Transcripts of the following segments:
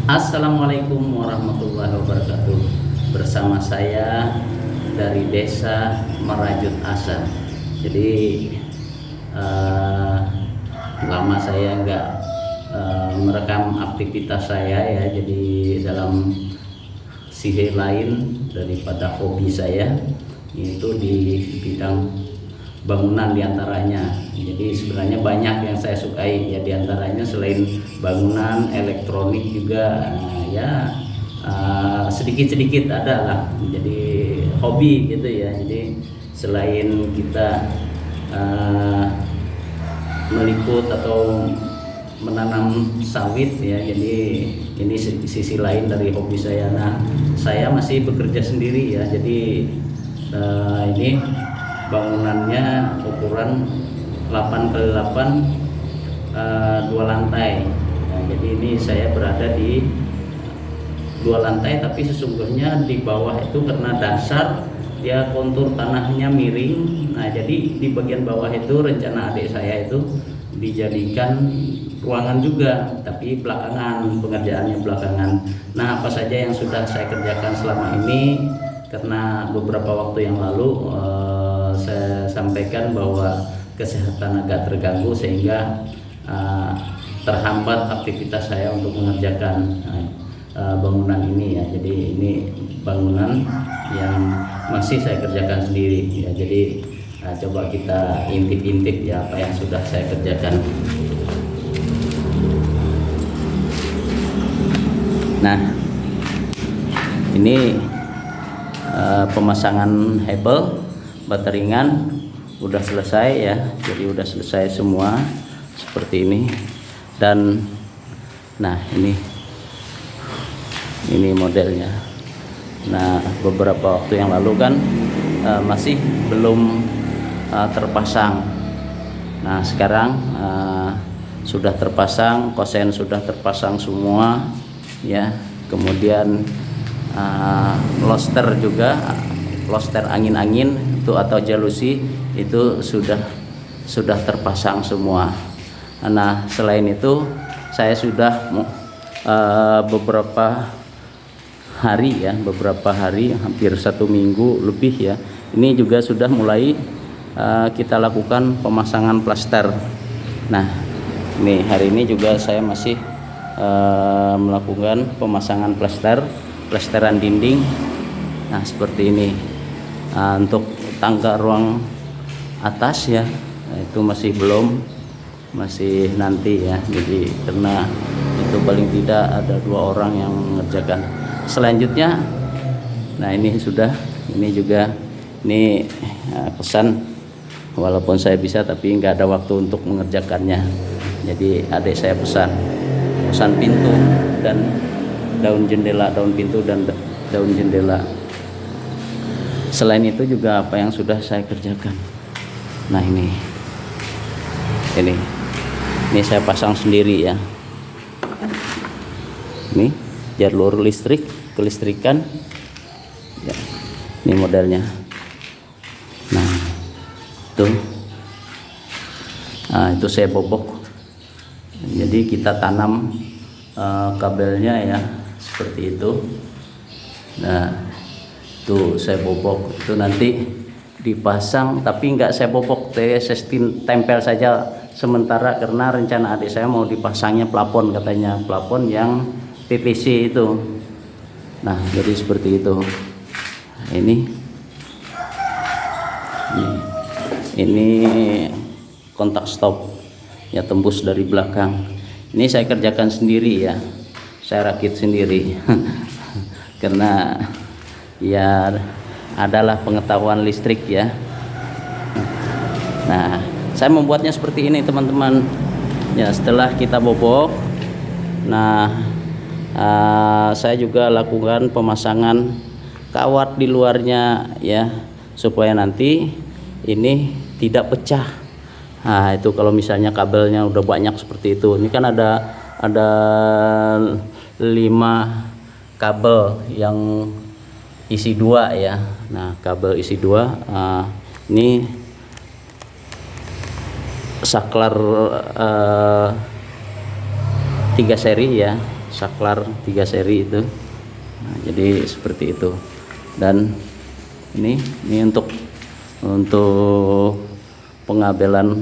Assalamualaikum warahmatullahi wabarakatuh. Bersama saya dari Desa Merajut Asa. Jadi lama saya nggak merekam aktivitas saya ya. Jadi dalam sisi lain daripada hobi saya itu di bidang bangunan diantaranya. Jadi sebenarnya banyak yang saya sukai ya, diantaranya selain bangunan, elektronik juga sedikit-sedikit ada lah. Jadi hobi gitu ya. Jadi selain kita meliput atau menanam sawit ya, jadi ini sisi lain dari hobi saya. Nah, saya masih bekerja sendiri ya. Jadi ini bangunannya ukuran 8x8 2 lantai. Nah, jadi ini saya berada di 2 lantai, tapi sesungguhnya di bawah itu karena dasar dia kontur tanahnya miring. Nah, jadi di bagian bawah itu rencana adik saya itu dijadikan ruangan juga, tapi belakangan, pengerjaannya belakangan. Nah, apa saja yang sudah saya kerjakan selama ini, karena beberapa waktu yang lalu saya sampaikan bahwa kesehatan agak terganggu sehingga terhambat aktivitas saya untuk mengerjakan bangunan ini ya. Jadi ini bangunan yang masih saya kerjakan sendiri ya. Jadi coba kita intip-intip ya apa yang sudah saya kerjakan. Nah, ini pemasangan hebel bateringan udah selesai ya. Jadi udah selesai semua seperti ini. Dan nah, ini modelnya. Nah, beberapa waktu yang lalu kan masih belum terpasang. Nah, sekarang sudah terpasang, kosen sudah terpasang semua ya. Kemudian loster juga, loster angin-angin itu atau jalusi itu sudah terpasang semua. Nah, selain itu saya sudah beberapa hari hampir 1 minggu lebih ya, ini juga sudah mulai kita lakukan pemasangan plaster. Nah, ini hari ini juga saya masih melakukan pemasangan plesteran dinding. Nah, seperti ini. Untuk tangga ruang atas ya, itu masih belum, masih nanti ya. Jadi karena itu paling tidak ada 2 orang yang mengerjakan. Selanjutnya, nah ini sudah, ini juga ini pesan, walaupun saya bisa tapi nggak ada waktu untuk mengerjakannya. Jadi adik saya pesan pintu dan daun jendela, daun pintu dan daun jendela. Selain itu juga apa yang sudah saya kerjakan. Nah, ini saya pasang sendiri ya. Ini jalur listrik, kelistrikan ya, ini modelnya. Nah, itu saya bobok. Jadi kita tanam kabelnya ya, seperti itu. Nah, itu saya bobok, itu nanti dipasang, tapi nggak saya bobok, saya tempel saja sementara karena rencana adik saya mau dipasangnya plafon, katanya plafon yang PVC itu. Nah, jadi seperti itu. Ini kontak stop ya, tembus dari belakang. Ini saya kerjakan sendiri ya, saya rakit sendiri karena ya adalah pengetahuan listrik ya. Nah, saya membuatnya seperti ini teman-teman ya. Setelah kita bobok, nah saya juga lakukan pemasangan kawat di luarnya ya, supaya nanti ini tidak pecah. Nah, itu kalau misalnya kabelnya udah banyak seperti itu. Ini kan ada 5 kabel yang isi 2 ya. Nah, kabel isi 2 ini saklar 3 seri ya. saklar 3 seri itu. Nah, jadi seperti itu. Dan ini untuk pengabelan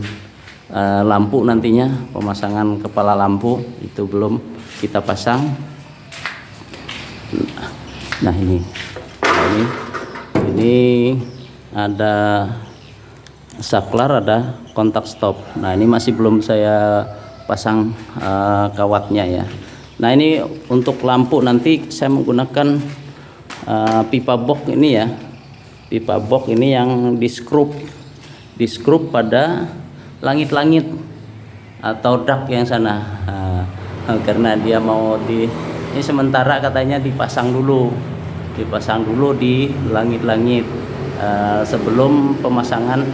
lampu nantinya, pemasangan kepala lampu itu belum kita pasang. Nah ini ada saklar, ada kontak stop. Nah ini masih belum saya pasang kawatnya ya. Nah ini untuk lampu nanti saya menggunakan pipa box ini ya. Pipa box ini yang di skrup pada langit-langit atau dak yang sana. Karena dia mau ini sementara katanya dipasang dulu di langit-langit sebelum pemasangan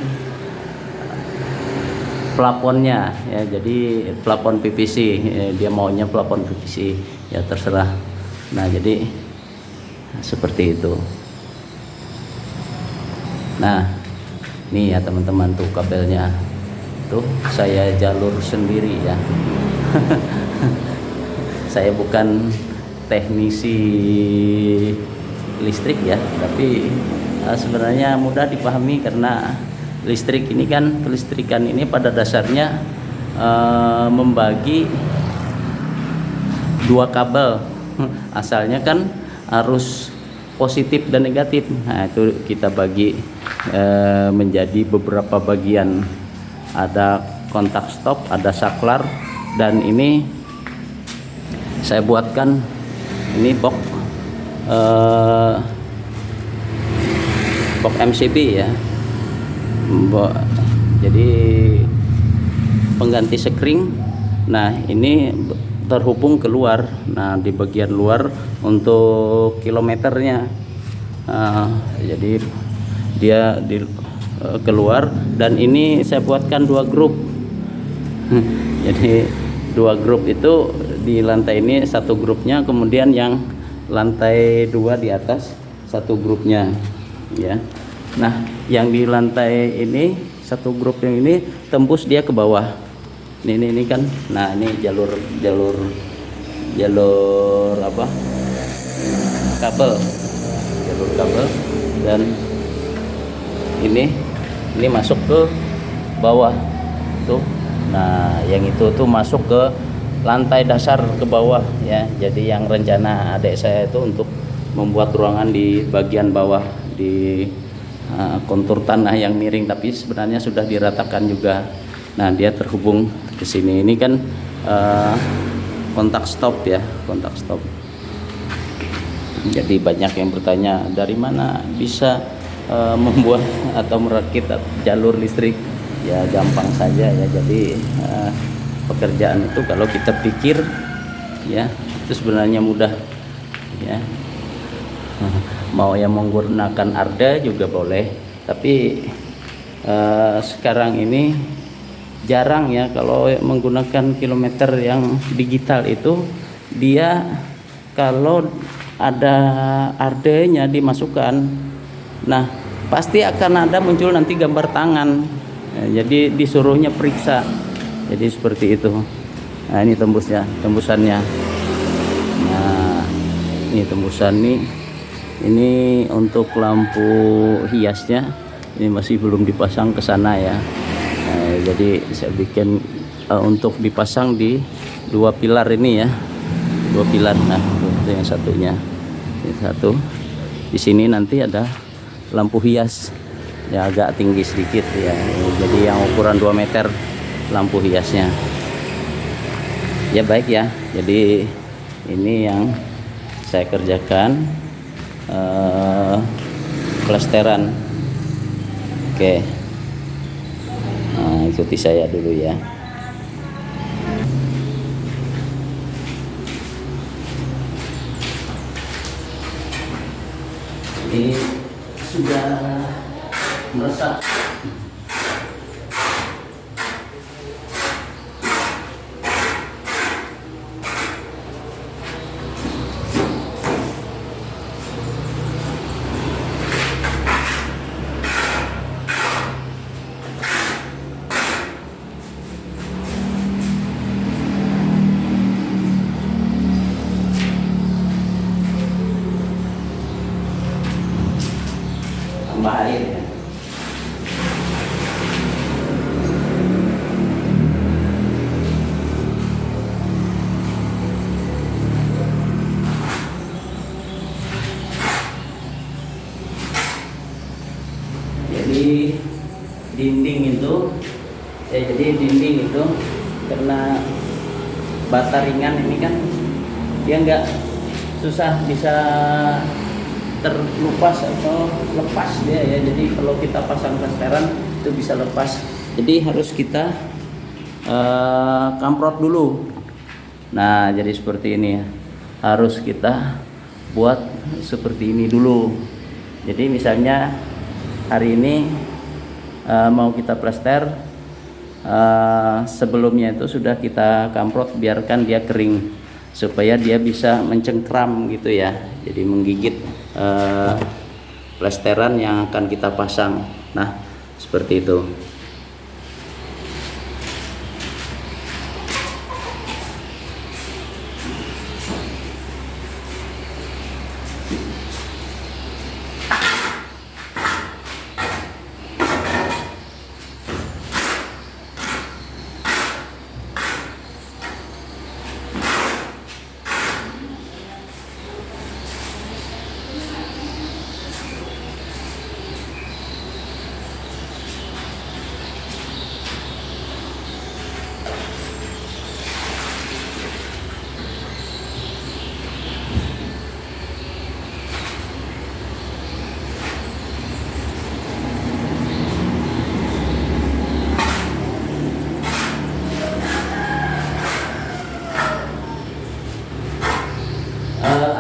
plafonnya ya. Jadi plafon PVC dia maunya plafon PVC ya, terserah. Nah jadi seperti itu. Nah ini ya teman-teman, tuh kabelnya tuh saya jalur sendiri ya. Saya bukan teknisi listrik ya, tapi sebenarnya mudah dipahami karena listrik ini kan, kelistrikan ini pada dasarnya membagi dua kabel. Asalnya kan arus positif dan negatif. Nah itu kita bagi menjadi beberapa bagian. Ada kontak stop, ada saklar, dan ini saya buatkan ini box MCB ya. Jadi pengganti sekring. Nah ini terhubung keluar. Nah di bagian luar untuk kilometernya. Jadi dia keluar, dan ini saya buatkan 2 grup. Jadi 2 grup itu di lantai ini 1 grupnya, kemudian yang lantai 2 di atas 1 grupnya ya. Nah yang di lantai ini 1 grup yang ini tembus dia ke bawah. Ini kan. Nah ini jalur apa, kabel, jalur kabel, dan ini masuk ke bawah tuh. Nah yang itu tuh masuk ke lantai dasar ke bawah ya. Jadi yang rencana adik saya itu untuk membuat ruangan di bagian bawah, di kontur tanah yang miring, tapi sebenarnya sudah diratakan juga. Nah dia terhubung ke sini. Ini kan kontak stop ya, kontak stop. Jadi banyak yang bertanya dari mana bisa membuat atau merakit jalur listrik. Ya gampang saja ya. Jadi pekerjaan itu kalau kita pikir ya itu sebenarnya mudah ya. Mau yang menggunakan arda juga boleh, tapi sekarang ini jarang ya kalau menggunakan kilometer yang digital itu. Dia kalau ada ardenya dimasukkan, nah pasti akan ada muncul nanti gambar tangan ya, jadi disuruhnya periksa. Jadi seperti itu. Nah ini tembusannya. Nah ini tembusan ini untuk lampu hiasnya ini masih belum dipasang ke sana ya. Nah, jadi saya bikin untuk dipasang di 2 pilar ini ya, 2 pilar. Nah itu yang satunya, ini satu. Di sini nanti ada lampu hias ya, agak tinggi sedikit ya. Jadi yang ukuran 2 meter lampu hiasnya. Ya baik ya. Jadi ini yang saya kerjakan plesteran. Oke. Nah, ikuti saya dulu ya. Ini sudah meresap. tambah air ya. Jadi dinding itu karena bata ringan ini kan dia nggak susah bisa terlupas atau lepas dia ya. Jadi kalau kita pasang plesteran itu bisa lepas. Jadi harus kita kamprot dulu. Nah, jadi seperti ini ya. Harus kita buat seperti ini dulu. Jadi misalnya hari ini mau kita plester, sebelumnya itu sudah kita kamprot, biarkan dia kering supaya dia bisa mencengkram gitu ya. Jadi menggigit plesteran yang akan kita pasang. Nah, seperti itu.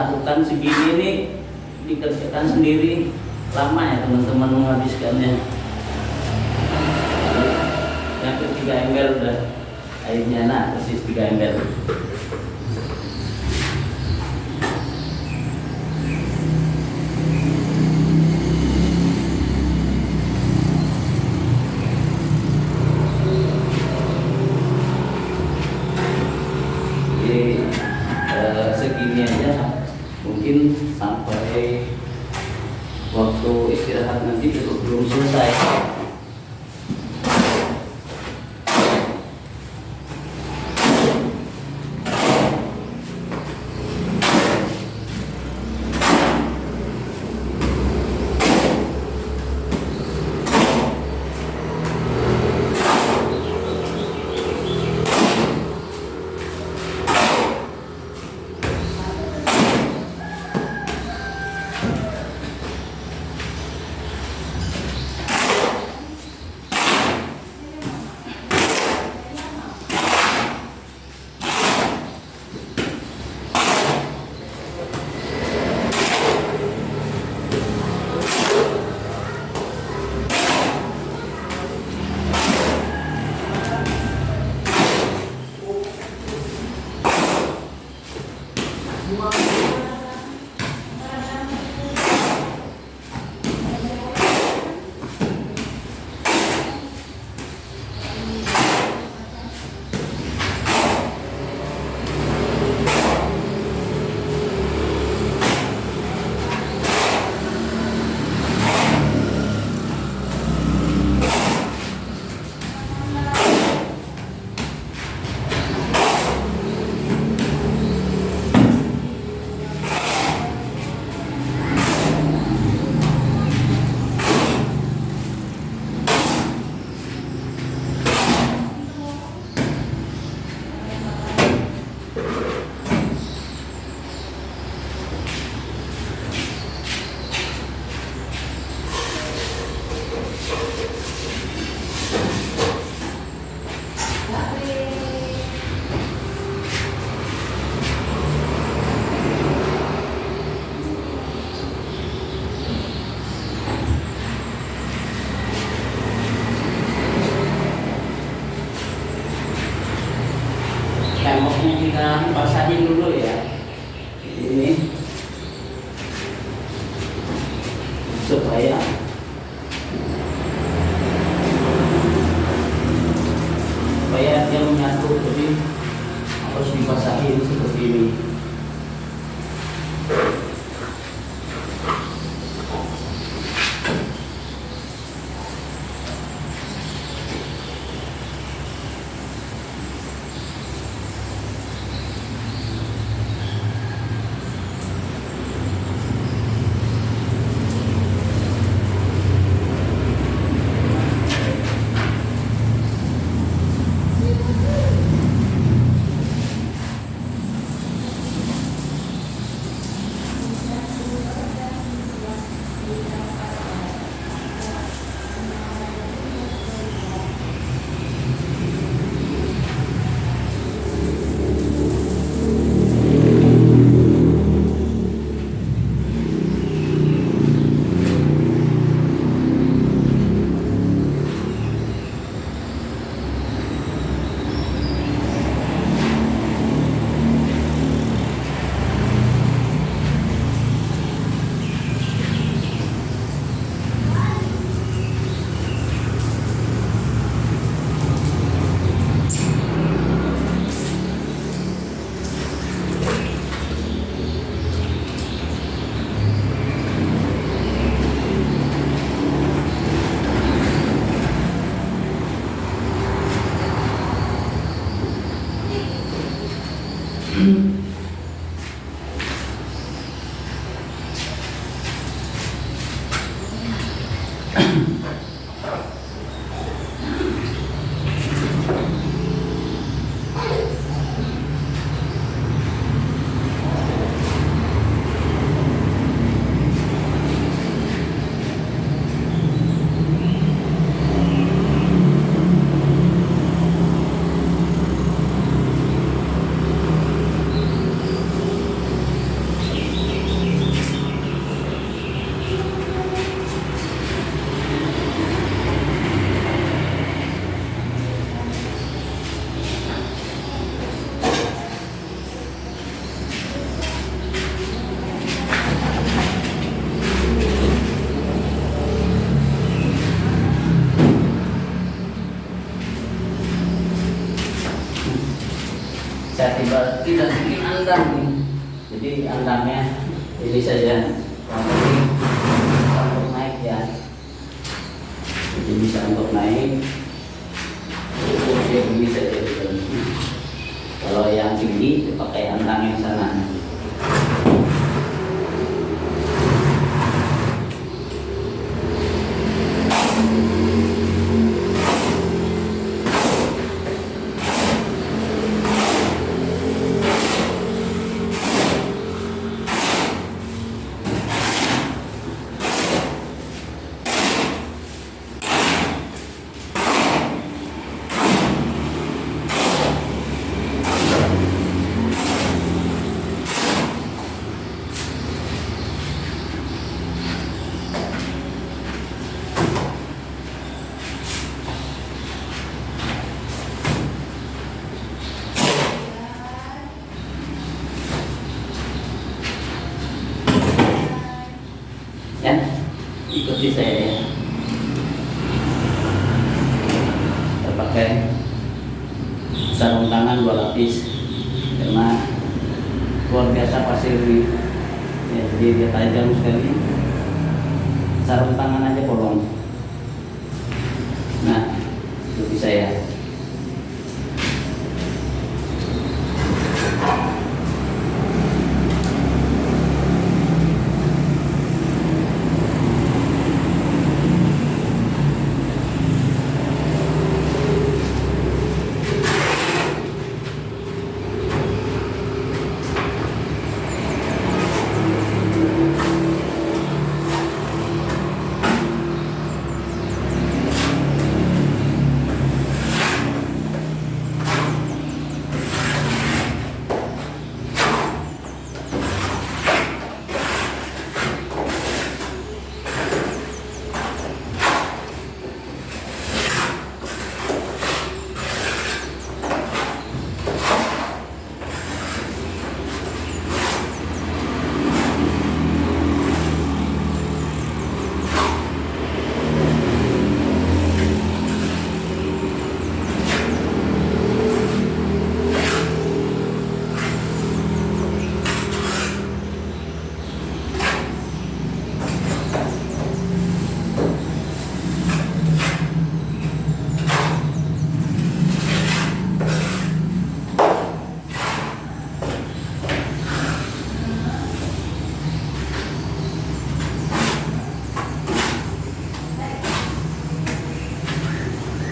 Adukan segini nih dikerjakan sendiri lama ya teman-teman menghabiskannya. Yang ketiga ember udah airnya, nah persis 3 ember. Jadi segini aja mungkin sampai waktu istirahat nanti belum selesai. tidak bikin andang nih. Jadi andangnya ini saja, untuk naik ya. Jadi bisa untuk naik. Ini saja. Kalau yang tinggi pakai andang yang sana. Ya, ikuti saya ya. Kita pakai sarung tangan 2 lapis karena luar biasa pasir ini ya, jadi dia tajam sekali. Sarung tangan aja bolong. Nah, ikuti saya.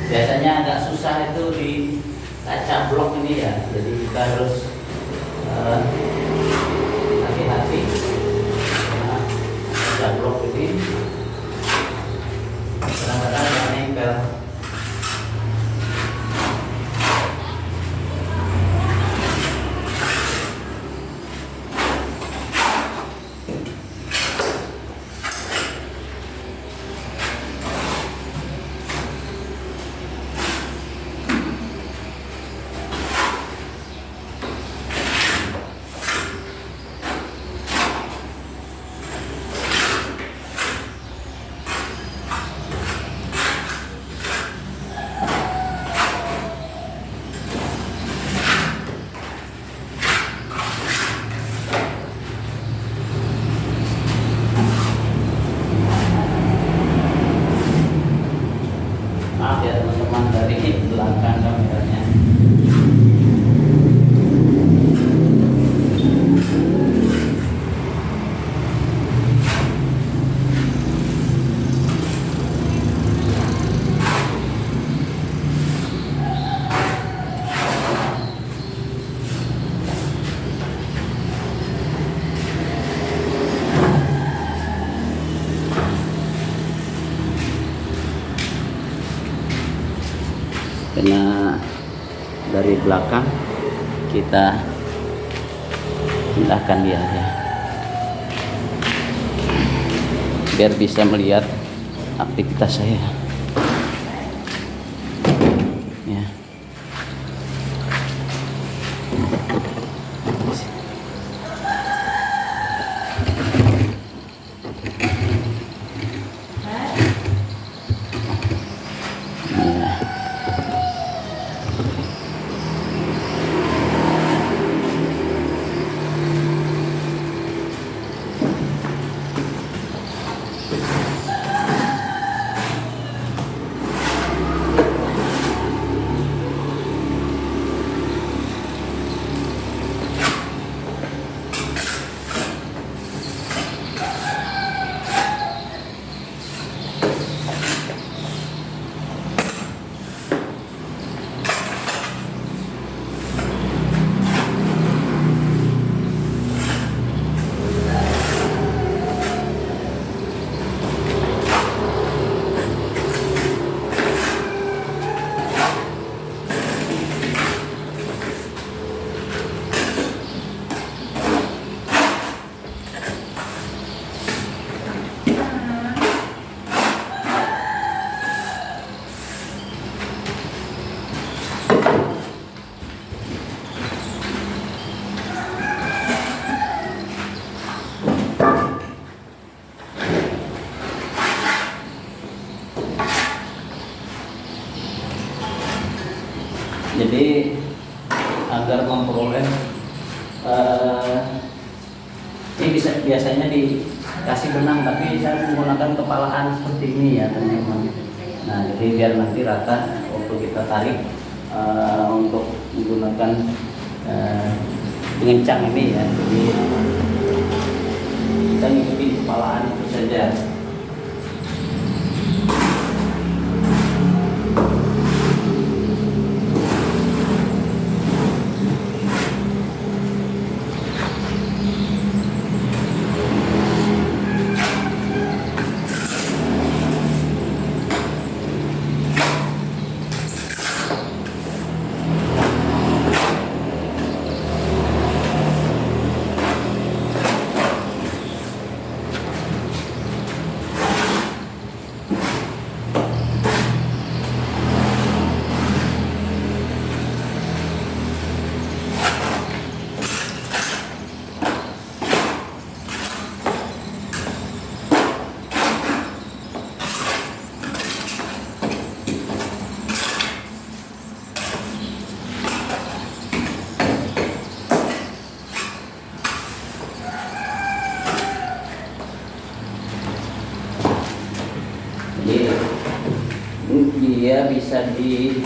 Biasanya agak susah itu di kaca blok ini ya, jadi kita harus hati-hati. Nah, kaca blok ini kadang-kadang ada nempel. Maaf ya teman-teman, dari belakang kameranya. Karena dari belakang kita pindahkan dia ya, biar bisa melihat aktivitas saya ya. Jadi agar memperoleh ini biasanya dikasih benang, tapi saya menggunakan kepalaan seperti ini ya teman-teman. Nah, jadi biar nanti rata waktu kita tarik untuk menggunakan pengencang ini ya. Jadi kita ngikuti kepalaan itu saja. Dia bisa dikencangkan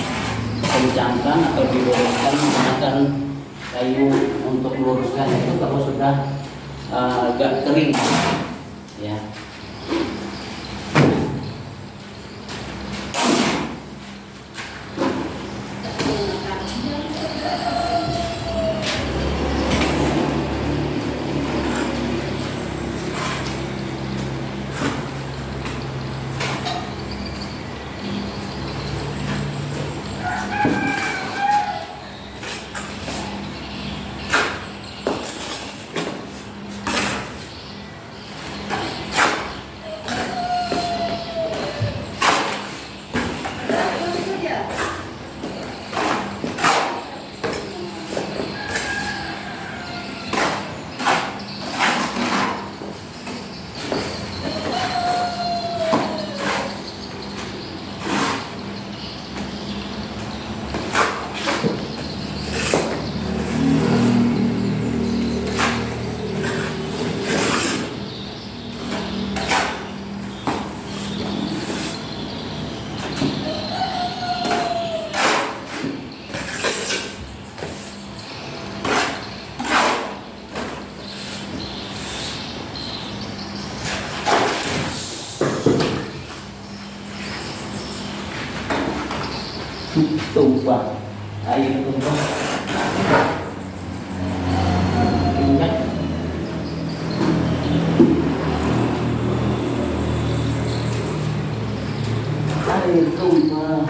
atau diluruskan menggunakan kayu untuk meluruskan itu kalau sudah agak kering ya. Tumpah air tumpah minyak air tumpah.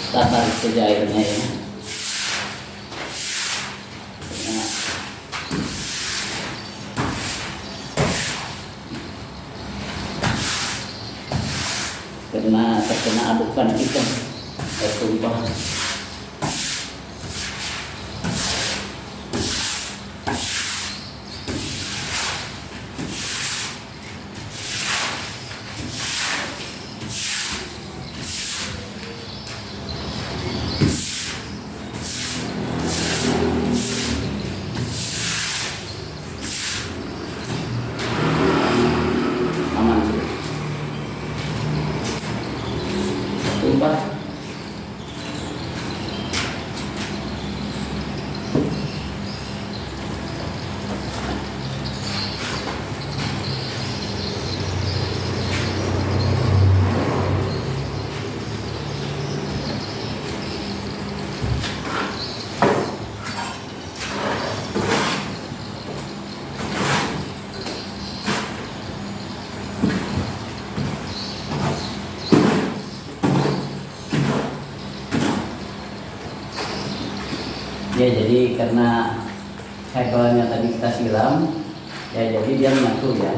Kita tarik saja airnya ya. Karena terkena adukan kita air tumpah. Tumpah. Ya jadi karena hekelnya tadi kita siram, ya jadi dia menyatu ya.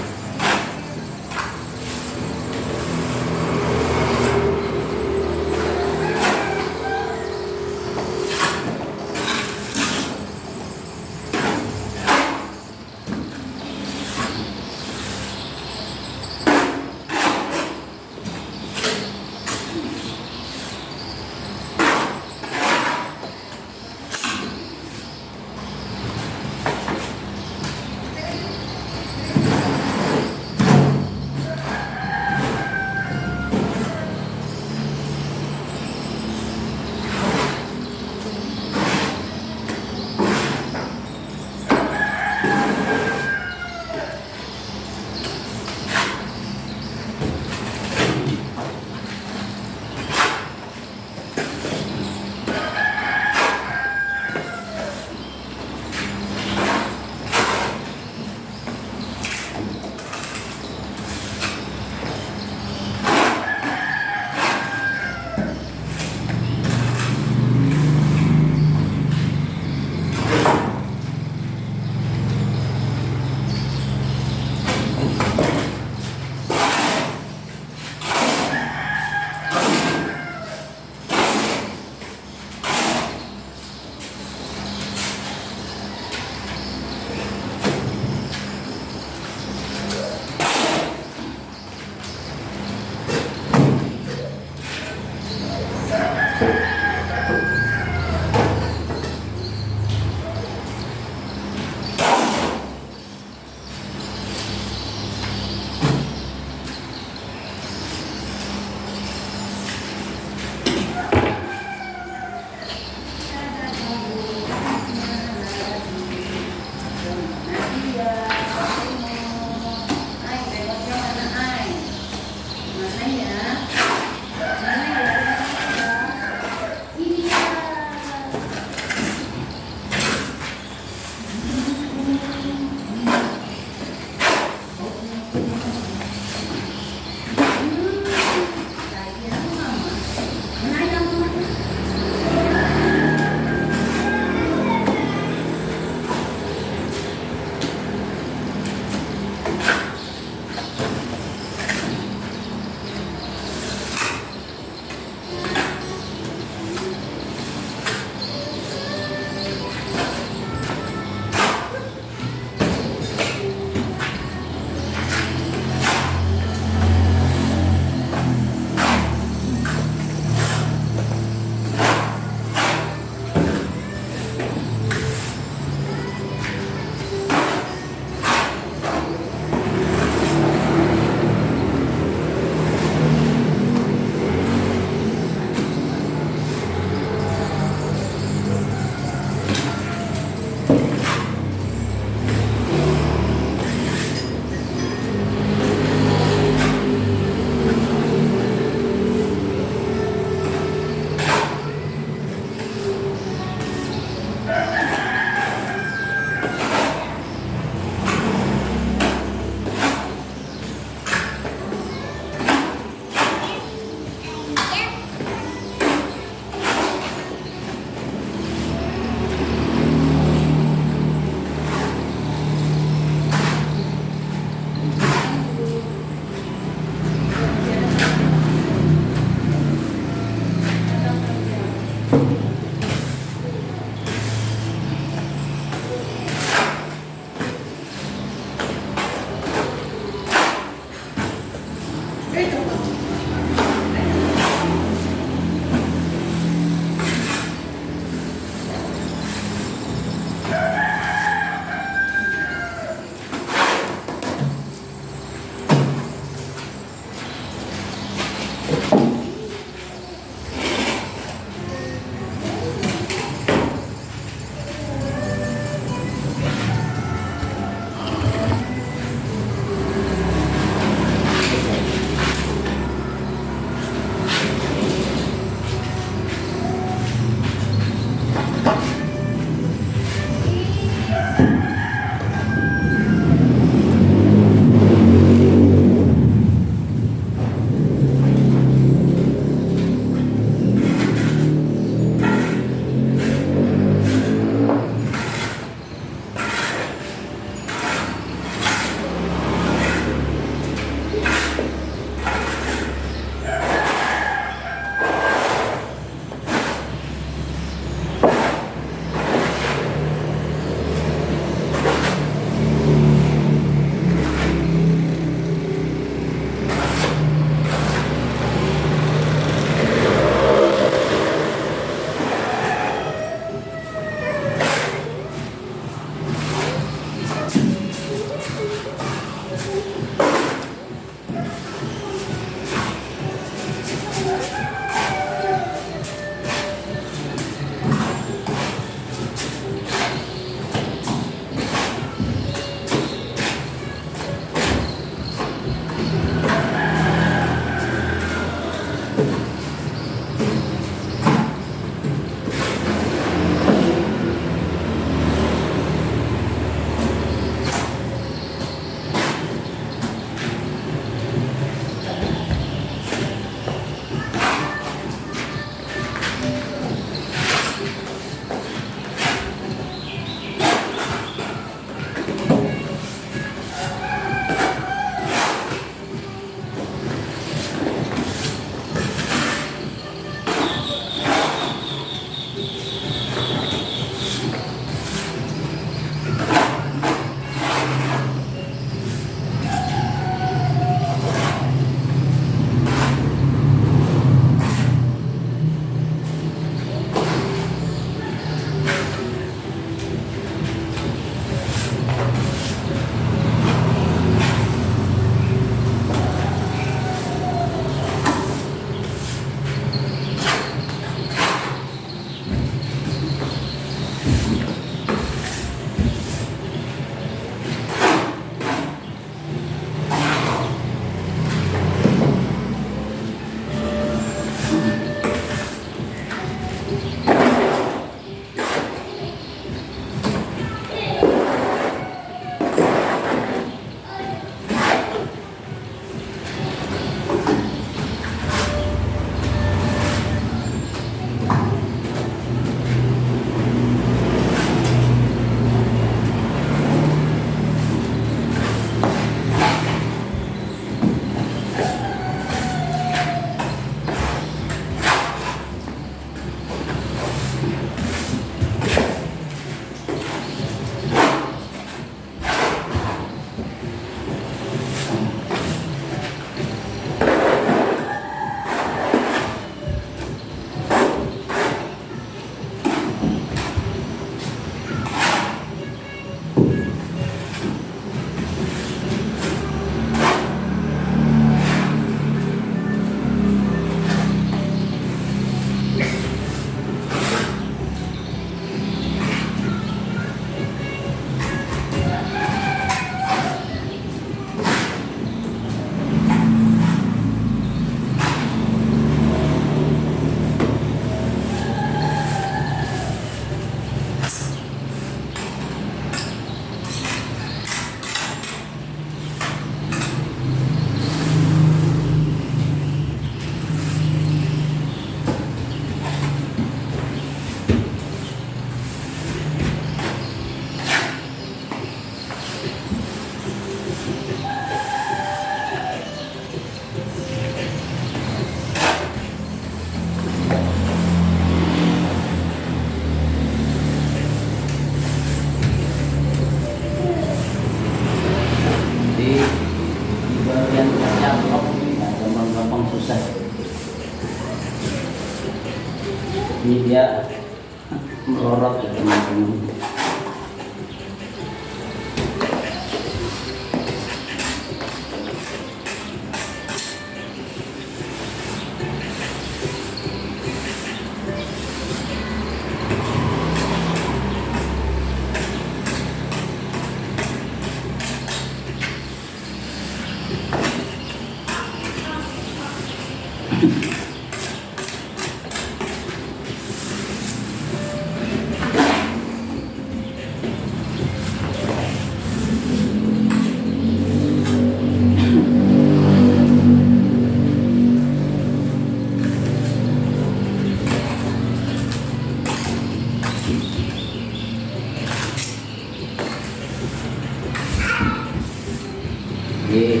Jadi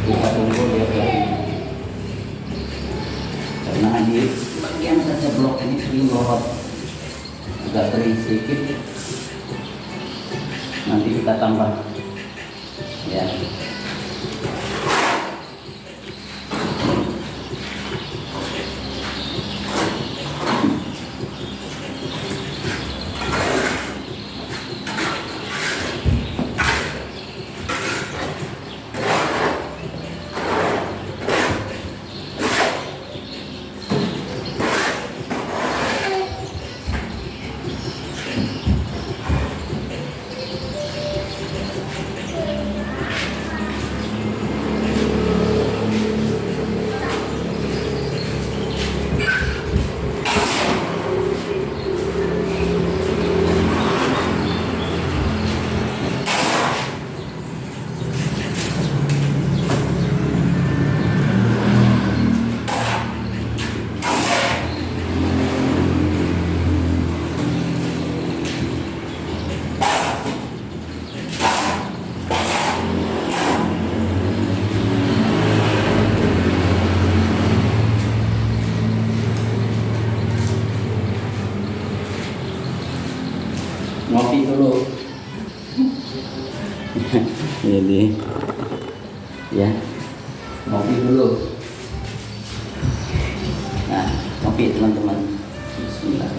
kita tunggu dia kering. Karena di bagian kaca blok ini sering lorot, agak kering sedikit. Nanti kita tambah ya. Ngopi dulu. Jadi ya, ngopi dulu. Nah, ngopi teman-teman. Bismillah.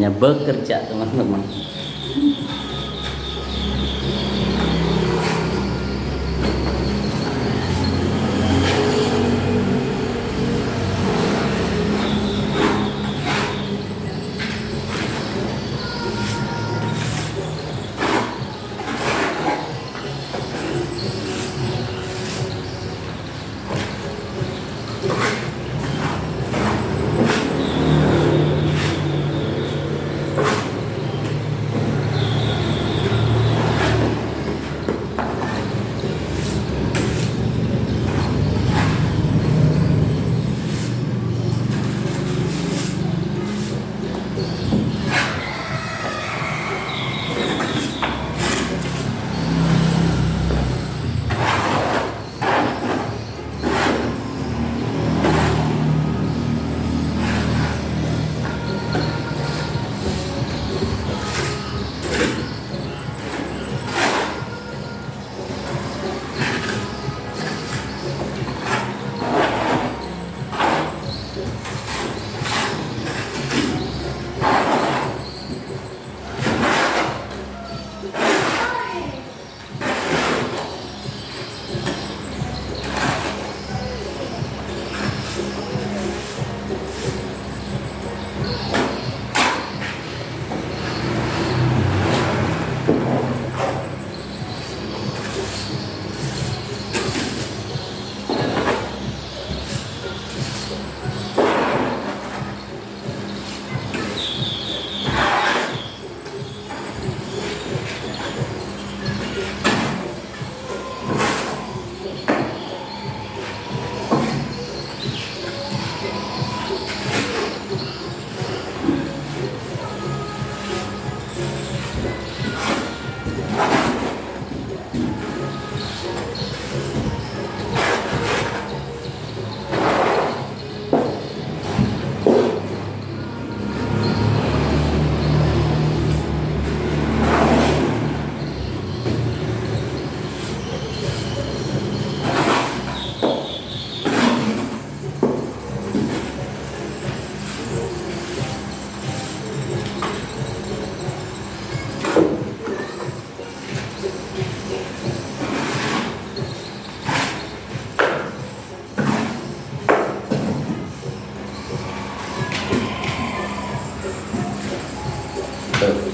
namanya bekerja, teman-teman.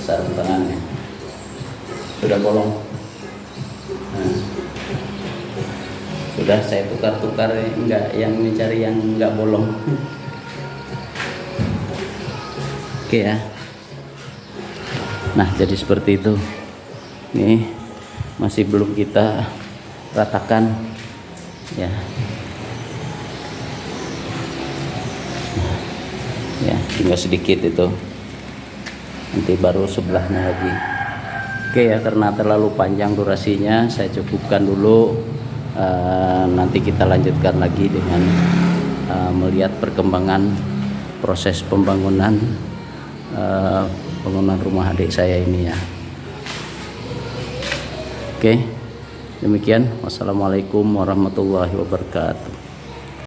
Sarung tangannya sudah bolong. Nah, sudah saya tukar-tukar, enggak yang mencari yang enggak bolong. Oke ya. Nah, jadi seperti itu. Ini masih belum kita ratakan ya. Ya, tinggal sedikit itu. Nanti baru sebelahnya lagi. Oke ya, karena terlalu panjang durasinya, saya cukupkan dulu. Nanti kita lanjutkan lagi dengan melihat perkembangan proses pembangunan bangunan rumah adik saya ini ya. Oke, demikian. Wassalamualaikum warahmatullahi wabarakatuh.